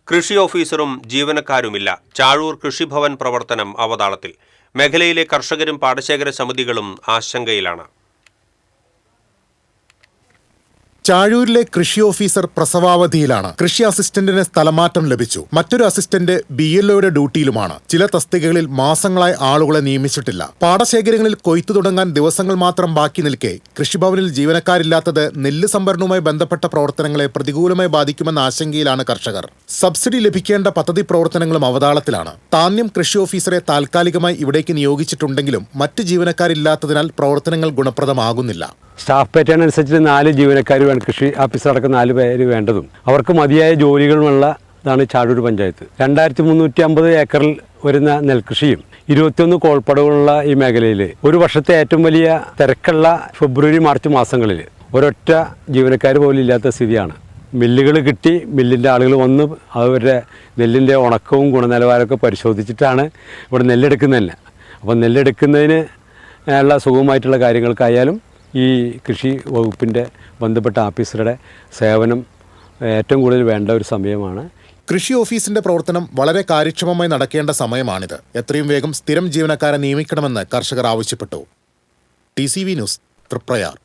കൃഷി ഓഫീസറും ജീവനക്കാരുമില്ല. ചാഴൂർ കൃഷിഭവൻ പ്രവർത്തനം അവതാളത്തിൽ. മേഖലയിലെ കർഷകരും പാടശേഖര സമിതികളും ആശങ്കയിലാണ്. ചാഴൂരിലെ കൃഷി ഓഫീസർ പ്രസവാവധിയിലാണ്. കൃഷി അസിസ്റ്റന്റിന് സ്ഥലമാറ്റം ലഭിച്ചു. മറ്റൊരു അസിസ്റ്റന്റ് BLOയുടെ ഡ്യൂട്ടിയിലുമാണ്. ചില തസ്തികകളിൽ മാസങ്ങളായി ആളുകളെ നിയമിച്ചിട്ടില്ല. പാടശേഖരങ്ങളിൽ കൊയ്ത്തു തുടങ്ങാൻ ദിവസങ്ങൾ മാത്രം ബാക്കി നിൽക്കെ കൃഷിഭവനിൽ ജീവനക്കാരില്ലാത്തത് നെല്ല് സംഭരണവുമായി ബന്ധപ്പെട്ട പ്രവർത്തനങ്ങളെ പ്രതികൂലമായി ബാധിക്കുമെന്ന ആശങ്കയിലാണ് കർഷകർ. സബ്സിഡി ലഭിക്കേണ്ട പദ്ധതി പ്രവർത്തനങ്ങളും അവതാളത്തിലാണ്. താന്യം കൃഷി ഓഫീസറെ താൽക്കാലികമായി ഇവിടേക്ക് നിയോഗിച്ചിട്ടുണ്ടെങ്കിലും മറ്റ് ജീവനക്കാരില്ലാത്തതിനാൽ പ്രവർത്തനങ്ങൾ ഗുണപ്രദമാകുന്നില്ല. സ്റ്റാഫ് പാറ്റേൺ അനുസരിച്ച് 4 ജീവനക്കാർ വേണം. കൃഷി ഓഫീസർ അടക്കം 4 പേര് വേണ്ടതും അവർക്ക് മതിയായ ജോലികളുമുള്ള ഇതാണ് ചാഴൂർ പഞ്ചായത്ത്. 2350 ഏക്കറിൽ വരുന്ന നെൽകൃഷിയും 21 കോൾപ്പടവുള്ള ഈ മേഖലയിൽ ഒരു വർഷത്തെ ഏറ്റവും വലിയ തിരക്കുള്ള ഫെബ്രുവരി മാർച്ച് മാസങ്ങളിൽ ഒരൊറ്റ ജീവനക്കാർ പോലും ഇല്ലാത്ത സ്ഥിതിയാണ്. മില്ലുകൾ കിട്ടി, മില്ലിൻ്റെ ആളുകൾ വന്ന് അവരുടെ നെല്ലിൻ്റെ ഉണക്കവും ഗുണനിലവാരമൊക്കെ പരിശോധിച്ചിട്ടാണ് ഇവിടെ നെല്ലെടുക്കുന്നത് തന്നെ. അപ്പോൾ നെല്ലെടുക്കുന്നതിന് ഉള്ള സുഗമമായിട്ടുള്ള കാര്യങ്ങൾക്കായാലും ഈ കൃഷി വകുപ്പിൻ്റെ ബന്ധപ്പെട്ട ഓഫീസറുടെ സേവനം ഏറ്റവും കൂടുതൽ വേണ്ട ഒരു സമയമാണ്. കൃഷി ഓഫീസിന്റെ പ്രവർത്തനം വളരെ കാര്യക്ഷമമായി നടക്കേണ്ട സമയമാണിത്. എത്രയും വേഗം സ്ഥിരം ജീവനക്കാരെ നിയമിക്കണമെന്ന് കർഷകർ ആവശ്യപ്പെട്ടു. TCV news, Triprayar.